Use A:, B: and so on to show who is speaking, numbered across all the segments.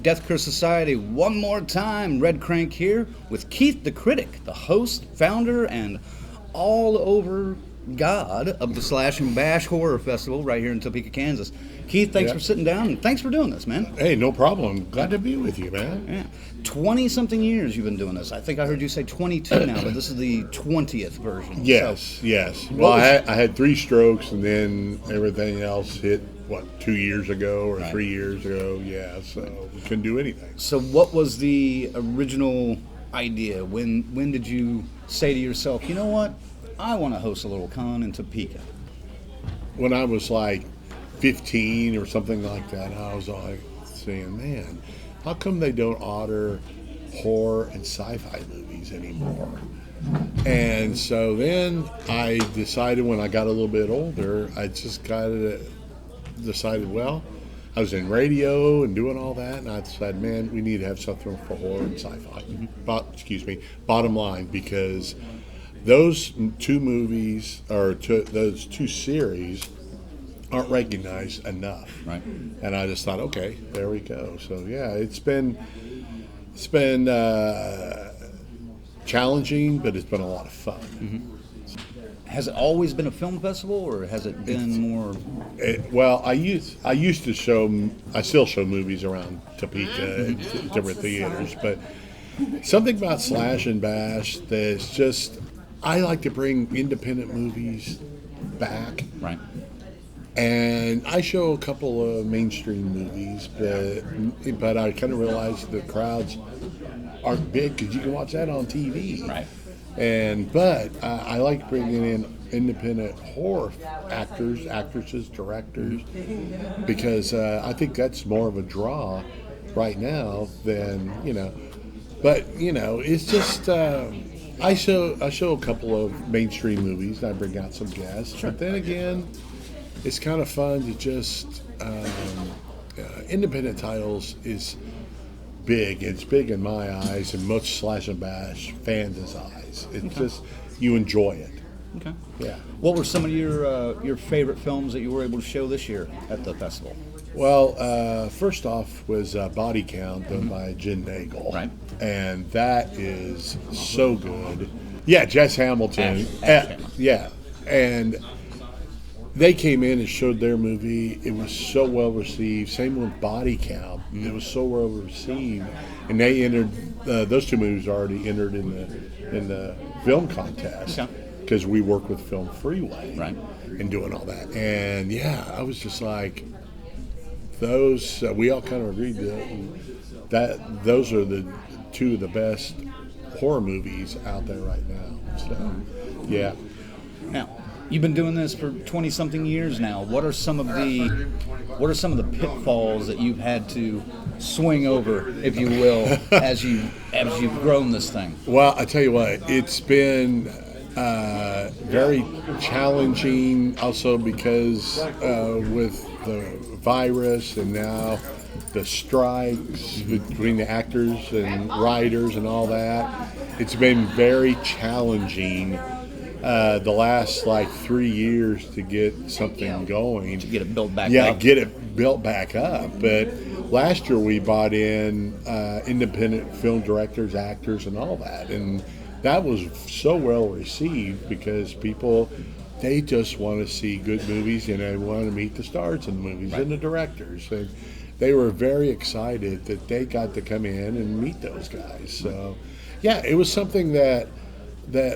A: Death Curse Society one more time. Red Crank here with Keith the Critic, the host, founder, and all over god of the Slash and Bash Horror Festival right here in Topeka, Kansas. Keith, thanks for sitting down, and thanks for doing this, man.
B: Hey, no problem. Glad to be with you, man.
A: Yeah. 20-something years you've been doing this. I think I heard you say 22 now, but this is the 20th version.
B: Yes. Well, I had 3 strokes, and then everything else hit, 2 years ago or 3 years ago? Yeah, so we couldn't do anything.
A: So what was the original idea? When did you say to yourself, you know what, I want to host a little con in Topeka?
B: When I was like 15 or something like that, I was like saying, man, how come they don't honor horror and sci-fi movies anymore? And so then I decided, when I got a little bit older, I just decided, well, I was in radio and doing all that, and I decided, man, we need to have something for horror and sci-fi. Bottom line, because those 2 movies, or those 2 series, aren't recognized enough.
A: Right.
B: And I just thought, okay, there we go. So yeah, it's been challenging, but it's been a lot of fun.
A: Mm-hmm. Has it always been a film festival, or has it been more?
B: I used to show. I still show movies around Topeka at different theaters, but something about Slash and Bash that's just, I like to bring independent movies back.
A: Right.
B: And I show a couple of mainstream movies, but I kind of realize the crowds aren't big because you can watch that on TV.
A: Right.
B: But I like bringing in independent horror actors, actresses, directors, because I think that's more of a draw right now than, But it's just I show a couple of mainstream movies and I bring out some guests.
A: Sure.
B: But then again, it's kind of fun to just independent titles is big. It's big in my eyes and most Slash and Bash fans' eyes. It's just, you enjoy it.
A: Okay.
B: Yeah.
A: What were some of your favorite films that you were able to show this year at the festival?
B: Well, first off was Body Count, done by Jen Nagel.
A: Right.
B: And that is so good. Yeah, Jess Hamilton. Yeah. And they came in and showed their movie. It was so well received. Same with Body Count. It was so well received, and they entered. Those 2 movies already entered in the film contest because we work with Film Freeway,
A: right,
B: and doing all that. And yeah, I was just like, those. We all kind of agreed that those are the 2 of the best horror movies out there right now. So yeah.
A: Now, you've been doing this for 20-something years now. What are some of the pitfalls that you've had to swing over, if you will, as you've grown this thing?
B: Well, I tell you what, it's been very challenging, also because with the virus and now the strikes between the actors and writers and all that. It's been very challenging. The last 3 years to get something going.
A: To get it built back up.
B: Yeah, get it built back up. But last year we brought in independent film directors, actors, and all that. And that was so well received because people, they just want to see good movies and they want to meet the stars in the movies and the directors. And they were very excited that they got to come in and meet those guys. So, yeah, it was something that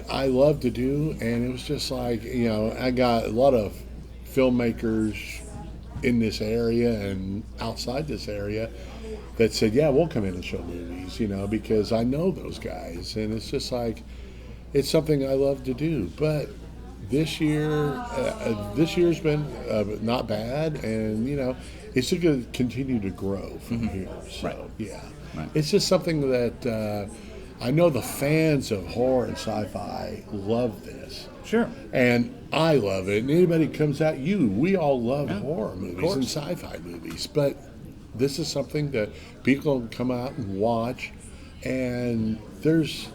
B: I love to do, and it was just like, I got a lot of filmmakers in this area and outside this area that said, yeah, we'll come in and show movies, because I know those guys, and it's just like, it's something I love to do. But this year's been not bad, and it's going to continue to grow from here. So
A: Right.
B: It's just something that I know the fans of horror and sci-fi love this.
A: Sure.
B: And I love it. And anybody who comes out, we all love horror movies and sci-fi movies. But this is something that people can come out and watch. And there's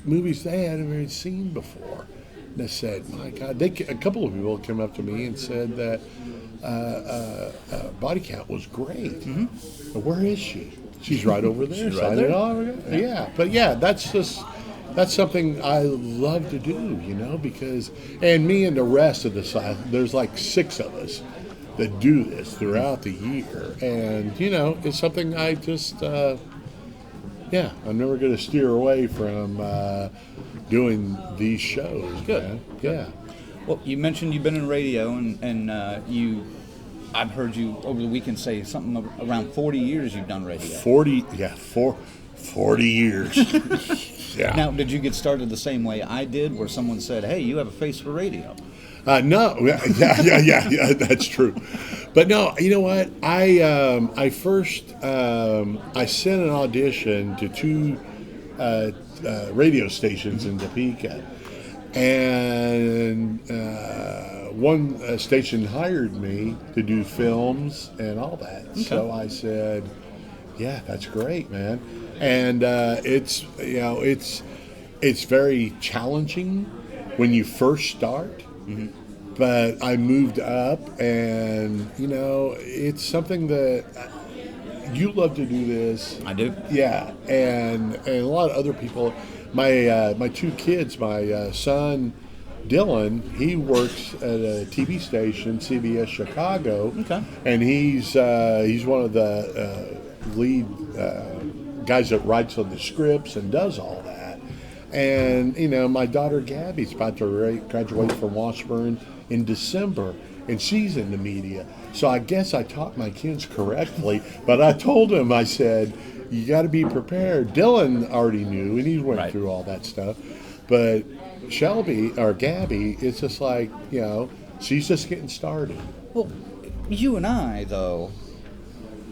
B: movies they hadn't even seen before. And they said, my God. A couple of people came up to me and said that Body Count was great. Where is she? She's right over there.
A: She's right there.
B: Yeah, but yeah, that's something I love to do, because, and me and the rest of the side, there's like 6 of us that do this throughout the year, and it's something I just, I'm never going to steer away from doing these shows.
A: Good.
B: Man. Yeah.
A: Well, you mentioned you've been in radio, and I've heard you over the weekend say something around 40 years you've done radio.
B: 40 years. Yeah.
A: Now, did you get started the same way I did, where someone said, "Hey, you have a face for radio"?
B: No, yeah, that's true. But no, you know what? I first I sent an audition to 2 radio stations in Topeka, and one station hired me to do films and all that. Okay. So I said, "Yeah, that's great, man." And it's very challenging when you first start. Mm-hmm. But I moved up, and it's something that you love to do this.
A: I do.
B: Yeah, and a lot of other people. My 2 kids, my son Dylan, he works at a TV station, CBS Chicago.
A: Okay.
B: And he's one of the lead guys that writes on the scripts and does all that. And my daughter Gabby's about to graduate from Washburn in December, and she's in the media. So I guess I taught my kids correctly, but I told him, I said, you got to be prepared. Dylan already knew, and he went through all that stuff. But Shelby, or Gabby, it's just like, she's just getting started.
A: Well, you and I, though,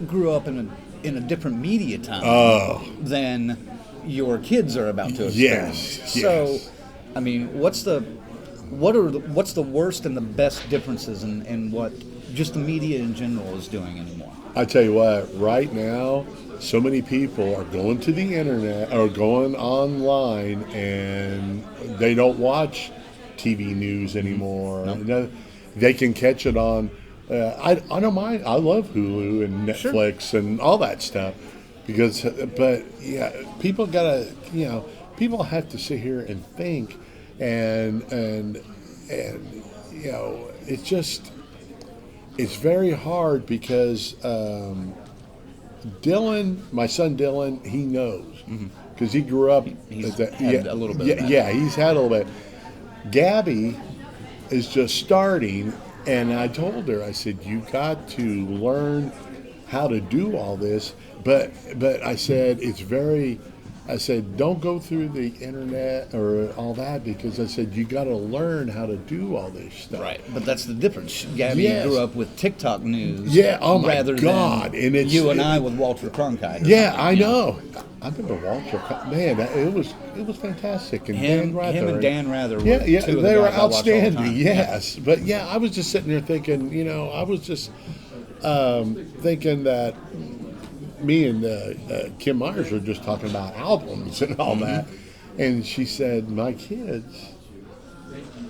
A: grew up in a different media time than your kids are about to experience.
B: Yes.
A: So, I mean, what's the worst and the best differences in what just the media in general is doing anymore?
B: I tell you what, right now, so many people are going to the internet or going online, and they don't watch TV news anymore.
A: Nope.
B: They can catch it on. I don't mind. I love Hulu and Netflix and all that stuff, but yeah, people gotta, people have to sit here and think, and it's very hard because Dylan, my son Dylan, he knows because he grew up.
A: He's had a little bit.
B: Yeah, he's had a little bit. Gabby is just starting. And I told her, I said, you got to learn how to do all this. But I said, I said, don't go through the internet or all that, because I said, you got to learn how to do all this stuff.
A: Right. But that's the difference. Gabby grew up with TikTok news.
B: Yeah, oh my
A: rather
B: God.
A: Than
B: and
A: you and I with Walter Cronkite.
B: Yeah, I know. I remember Walter. Man, it was fantastic. And
A: him and Dan Rather were two
B: they
A: of
B: were
A: the guys
B: outstanding.
A: I watch all the time.
B: Yes, but yeah, I was just sitting there thinking, I was just thinking that me and Kim Myers were just talking about albums and all that, and she said my kids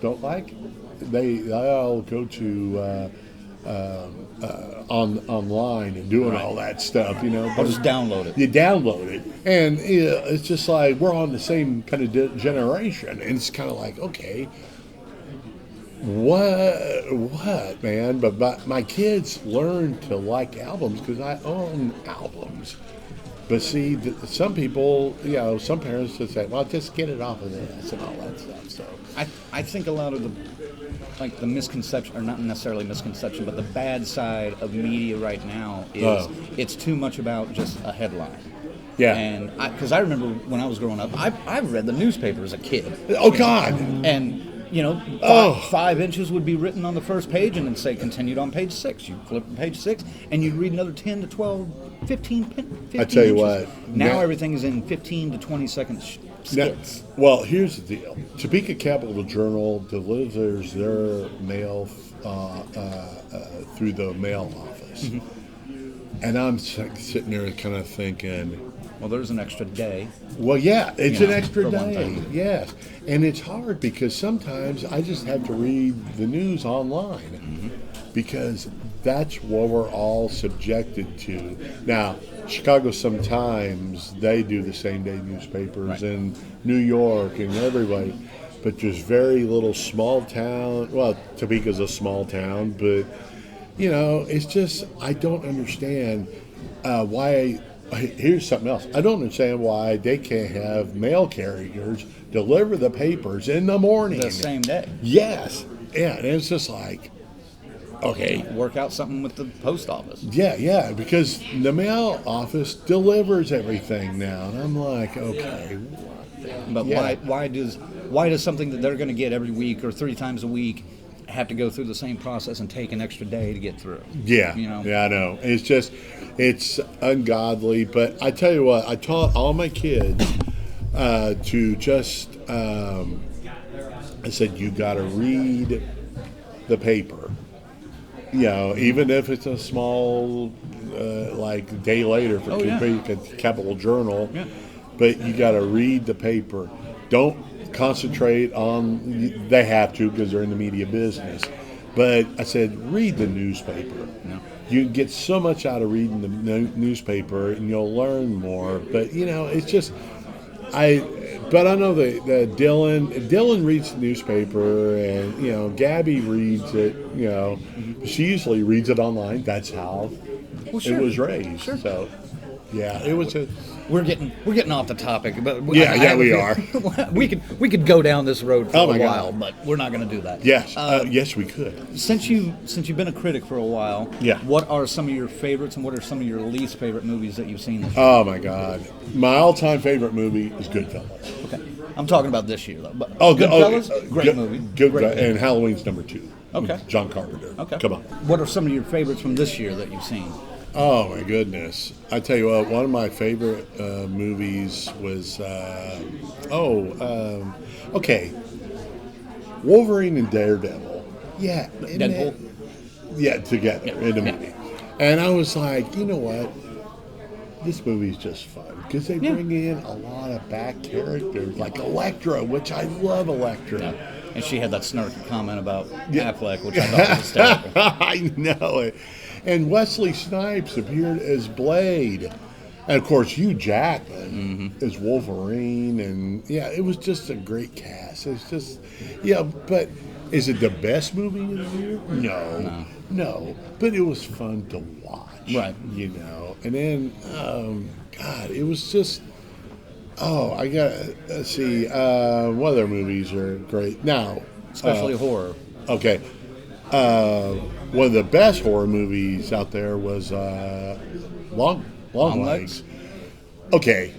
B: don't like it. They all go to online and doing all that stuff,
A: Or just download it.
B: You download it, and it's just like we're on the same kind of generation, and it's kind of like, okay, what, man? But my kids learned to like albums because I own albums. But see, some people, some parents just say, well, just get it off of this and all that stuff. So
A: I think a lot of the misconception, or not necessarily misconception, but the bad side of media right now is it's too much about just a headline.
B: Yeah.
A: And because I remember when I was growing up, I read the newspaper as a kid.
B: Oh, God.
A: And 5 inches would be written on the first page and then say continued on page 6. You flip to page 6 and you'd read another 10 to 12, 15
B: I tell you
A: inches.
B: what.
A: Now everything is in 15 to 20 second skits.
B: Well, here's the deal. Topeka Capital Journal delivers their mail through the mail office. Mm-hmm. And I'm sitting there kind of thinking,
A: well, there's an extra day.
B: Well, yeah, it's an extra day. Yes. And it's hard because sometimes I just have to read the news online because that's what we're all subjected to. Now, Chicago sometimes they do the same day newspapers, and New York and everybody, but there's very little small town. Well, Topeka's a small town, but it's just I don't understand why. Here's something else. I don't understand why they can't have mail carriers deliver the papers in the morning.
A: The same day.
B: Yes. Yeah, and it's just like, okay.
A: Work out something with the post office.
B: Yeah, because the mail office delivers everything now. And I'm like, okay.
A: But why does something that they're going to get every week or 3 times a week have to go through the same process and take an extra day to get through?
B: Yeah, yeah, I know. It's ungodly. But I tell you what, I taught all my kids to just, I said, you got to read the paper. Even if it's a small, like day later for Topeka Capital Journal, but you got to read the paper. Don't concentrate on, they have to because they're in the media business. But I said, read the newspaper. No. You get so much out of reading the newspaper and you'll learn more. But, it's just, but I know that Dylan reads the newspaper and, Gabby reads it, she usually reads it online. That's how it was raised. Sure. So, yeah, it was
A: We're getting off the topic, but
B: we are.
A: we could go down this road for a while, but we're not going to do that.
B: Yes, yes, we could.
A: Since you've been a critic for a while, what are some of your favorites and what are some of your least favorite movies that you've seen this year?
B: Oh my God, my all-time favorite movie is Goodfellas.
A: Okay, I'm talking about this year though. But Goodfellas, great movie.
B: Great and Halloween's number 2.
A: Okay,
B: John Carpenter.
A: Okay,
B: come on.
A: What are some of your favorites from this year that you've seen?
B: Oh my goodness! I tell you what, one of my favorite movies was okay, Wolverine and Daredevil. Yeah,
A: Deadpool.
B: Together in a movie, and I was like, you know what? This movie's just fun because they bring in a lot of back characters like Elektra, which I love Elektra.
A: Yeah. And she had that snarky comment about Affleck, which I thought was hysterical.
B: I know it. And Wesley Snipes appeared as Blade. And, of course, Hugh Jackman as Wolverine. And, it was just a great cast. It's just, but is it the best movie of the year? No. But it was fun to watch.
A: Right.
B: And then, God, it was just, I got to see, what other movies are great? Now.
A: Especially horror.
B: Okay. One of the best horror movies out there was Long Legs. Okay,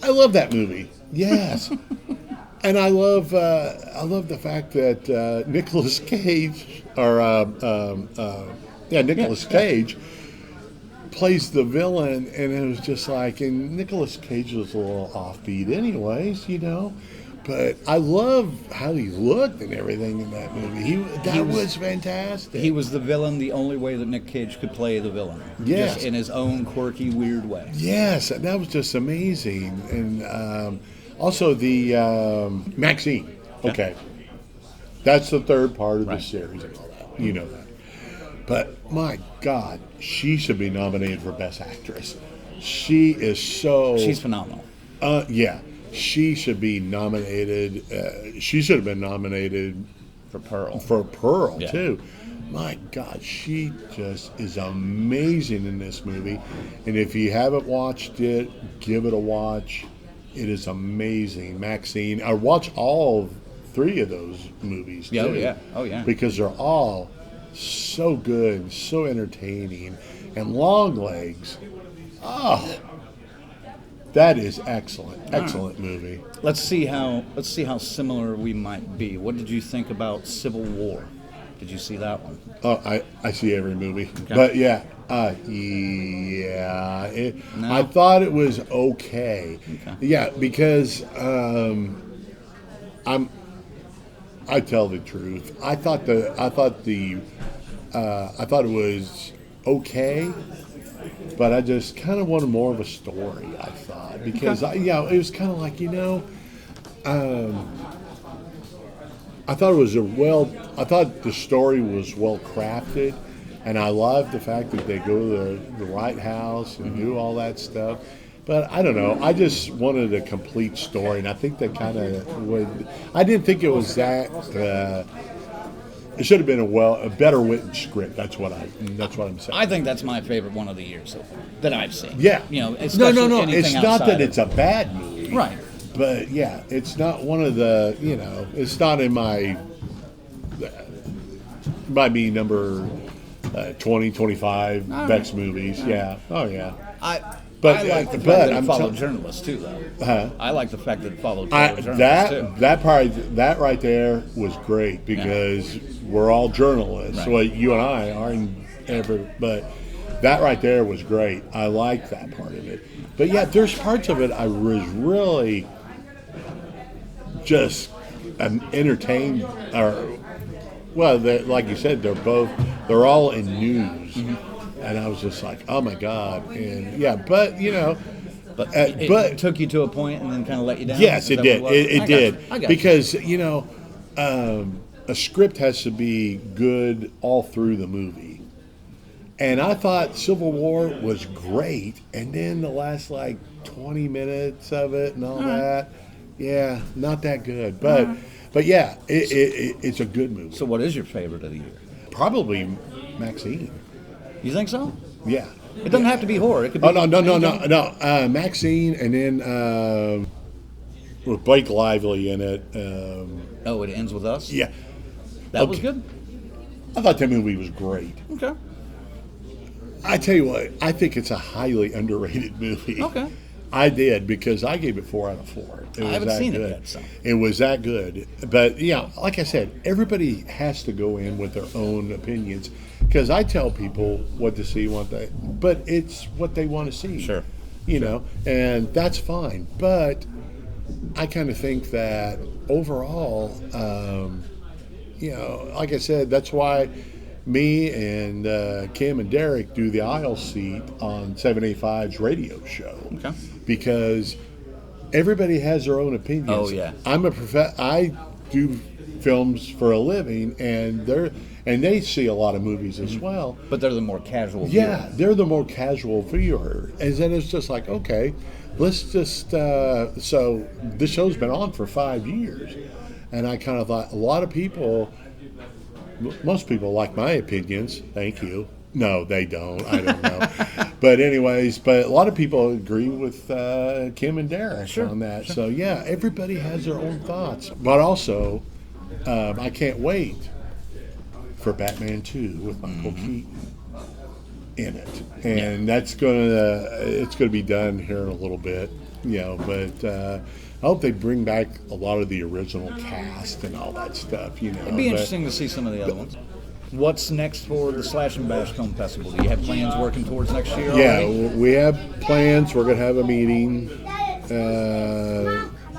B: I love that movie. Yes, and I love the fact that Nicolas Cage Cage plays the villain, and it was just like, and Nicolas Cage was a little offbeat, anyways, But I love how he looked and everything in that movie. That was fantastic.
A: He was the villain the only way that Nick Cage could play the villain.
B: Yes.
A: Just in his own quirky, weird way.
B: Yes, that was just amazing. And also the Maxine. Okay. That's the third part of the series and all that. You know that. But my God, she should be nominated for Best Actress. She is so...
A: She's phenomenal.
B: Yeah. She should be nominated. She should have been nominated
A: for Pearl.
B: Too. My God, she just is amazing in this movie. And if you haven't watched it, give it a watch. It is amazing. Maxine. I watch all 3 of those movies too.
A: Oh yeah.
B: Because they're all so good and so entertaining. And Long Legs. Oh. That is excellent movie.
A: Let's see how similar we might be. What did you think about Civil War? Did you see that one?
B: Oh, I see every movie, but I thought it was okay. Yeah, because I tell the truth. I thought it was okay. But I just kind of wanted more of a story, I thought. Because, it was kind of like, I thought the story was well crafted. And I love the fact that they go to the White House and do all that stuff. But I don't know. I just wanted a complete story, and I think they kind of would. I didn't think it was that. It should have been a better written script. That's what I'm saying.
A: I think that's my favorite one of the year that I've seen.
B: Yeah.
A: No.
B: It's not that it's a bad movie.
A: Right.
B: But yeah, it's not one of the. It's not in my. Might be number 20, 25 best movies. Yeah. Oh yeah.
A: I like the fact that it followed journalists too, though.
B: Huh?
A: I like the fact that it followed journalists too.
B: That right there was great because we're all journalists.
A: Right.
B: Well, you and I aren't but that right there was great. I like that part of it. But yeah, there's parts of it I was really just entertained. Like you said, they're all in news. Mm-hmm. And I was just like, oh my God. And yeah, but
A: But it took you to a point and then kind of let you down?
B: Yes, it did. It did.
A: I got
B: because, a script has to be good all through the movie. And I thought Civil War was great. And then the last, 20 minutes of it and all that, yeah, not that good. But yeah, it's a good movie.
A: So what is your favorite of the year?
B: Probably Maxine.
A: You think so?
B: Yeah.
A: It doesn't have to be horror. It could be.
B: Oh no. Maxine, and then with Blake Lively in it.
A: It ends with us.
B: Yeah,
A: that was good.
B: I thought that movie was great.
A: Okay.
B: I tell you what, I think it's a highly underrated movie.
A: Okay.
B: I did because I gave it 4 out of 4.
A: I haven't seen it yet. So.
B: It was that good, but like I said, everybody has to go in with their own opinions. Because I tell people what to see, but it's what they want to see.
A: Sure.
B: And that's fine. But I kind of think that overall, like I said, that's why me and Kim and Derek do the aisle seat on 785's radio show.
A: Okay.
B: Because everybody has their own opinions.
A: Oh yeah.
B: I do films for a living, and they see a lot of movies as well.
A: But they're the more casual viewer.
B: Yeah, they're the more casual viewer. And then it's just like, okay, let's just, so this show's been on for 5 years. And I kind of thought, a lot of people, most people like my opinions. Thank you. No, they don't. I don't know. But anyways, a lot of people agree with Kim and Derek on that. Sure. So yeah, everybody has their own thoughts. But also, I can't wait for Batman 2 with Michael Keaton in it, and it's gonna be done here in a little bit, But I hope they bring back a lot of the original cast and all that stuff,
A: It'd be interesting to see some of the other ones. What's next for the Slash and Bash Film Festival? Do you have plans working towards next year?
B: Yeah,
A: already?
B: We have plans. We're gonna have a meeting.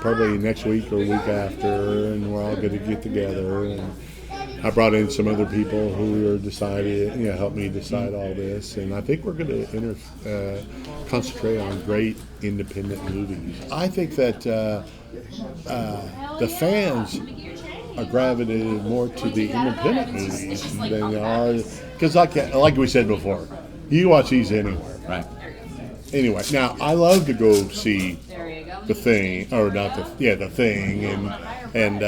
B: Probably next week or week after, and we're all going to get together. And I brought in some other people who are decided, help me decide all this. And I think we're going to concentrate on great independent movies. I think that the fans are gravitated more to the independent movies than they are, because like we said before, you can watch these anywhere.
A: Right.
B: Anyway, now I love to go see The Thing, or not The Thing, and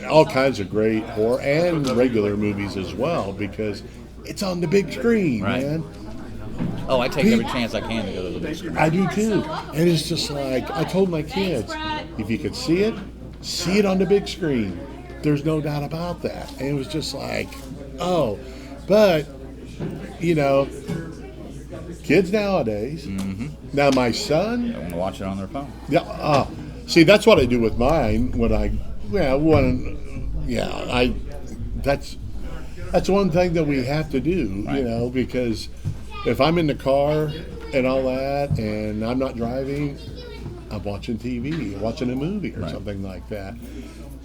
B: all kinds of great horror and regular movies as well, because it's on the big screen, man.
A: Oh, I take every chance I can to go to the big screen.
B: I do too, and it's just like I told my kids, if you could see it on the big screen. There's no doubt about that, and it was just like, oh, but kids nowadays. Mm-hmm. Now my son,
A: they want to watch it on their phone.
B: Yeah. See, that's what I do with mine when that's one thing that we have to do,
A: right.
B: Because if I'm in the car and all that, and I'm not driving, I'm watching TV, watching a movie or something like that.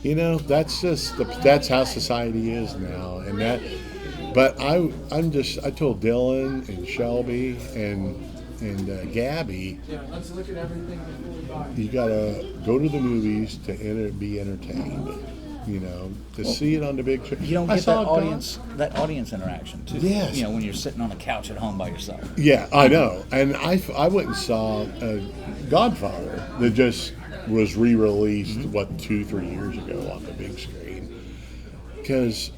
B: That's how society is now, and that. But I told Dylan and Shelby and Gabby, you gotta go to the movies to be entertained. to see it on the big screen.
A: You don't
B: I
A: get
B: saw
A: that audience interaction too.
B: Yes.
A: When you're sitting on a couch at home by yourself.
B: Yeah, I know. And I went and saw Godfather that just was re-released, 2-3 years ago on the big screen. Because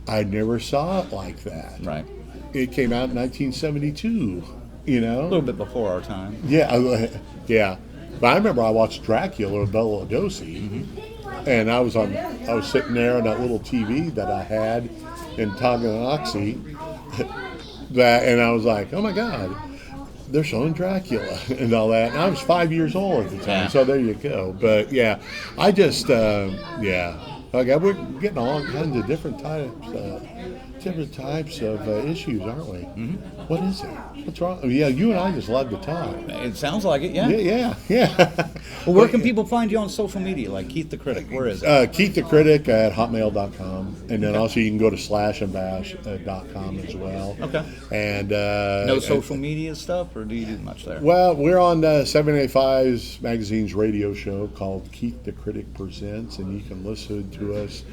B: I never saw it like that.
A: Right.
B: It came out in 1972,
A: A little bit before our time.
B: Yeah, yeah. But I remember I watched Dracula with Bela Lugosi, and I was sitting there on that little TV that I had in Tonganoxie, and I was like, oh my God, they're showing Dracula and all that. And I was 5 years old at the time, so there you go. But yeah, I just, we're getting all kinds of different types of issues, aren't we? Mm-hmm. What is it? What's wrong? Yeah, you and I just love to talk.
A: It sounds like it, yeah.
B: Yeah.
A: Well, where can people find you on social media, like Keith the Critic? Where is it?
B: Keith the Critic at hotmail.com. And then also you can go to slashandbash.com as well.
A: Okay.
B: And
A: no social media stuff, or do you do much there?
B: Well, we're on 785's magazine's radio show called Keith the Critic Presents, and you can listen to us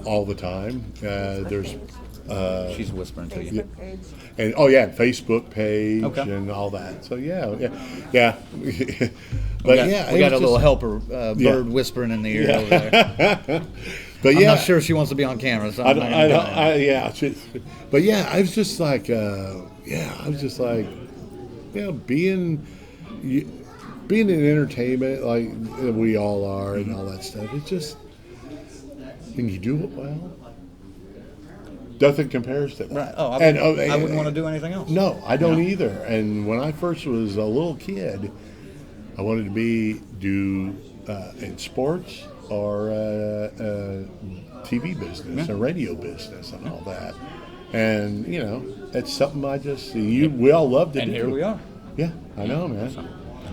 B: all the time. There's
A: she's whispering to you.
B: And Facebook page and all that. So yeah. But
A: we got a little helper bird whispering in the ear over there.
B: But
A: I'm not sure she wants to be on camera. So
B: But yeah, I was just like, being in entertainment like we all are and all that stuff. It's just when you do it well. Nothing compares to that.
A: Right. Oh, I wouldn't want to do anything else.
B: No, I don't either. And when I first was a little kid, I wanted to do in sports or TV business, or radio business, and all that. And it's something we all love to do.
A: And here we are.
B: Yeah, I know, man.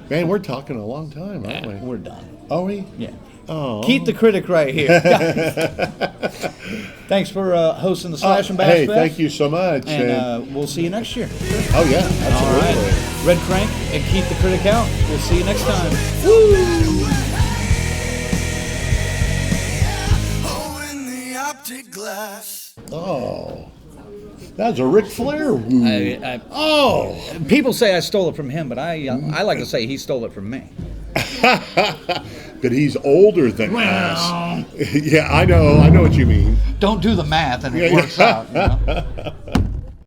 B: Man, we're talking a long time, aren't we?
A: We're done.
B: Are we?
A: Yeah.
B: Oh.
A: Keith the Critic right here. Thanks for hosting the Slash and Bash
B: Hey,
A: Fest.
B: thank you so much.
A: And we'll see you next year.
B: Oh, yeah, absolutely.
A: All right. Red Crank and Keith the Critic out. We'll see you next time. Woo!
B: Oh, that was a Ric Flair woo.
A: People say I stole it from him, but I like to say he stole it from me.
B: But he's older than us. Yeah, I know what you mean.
A: Don't do the math, and it works out.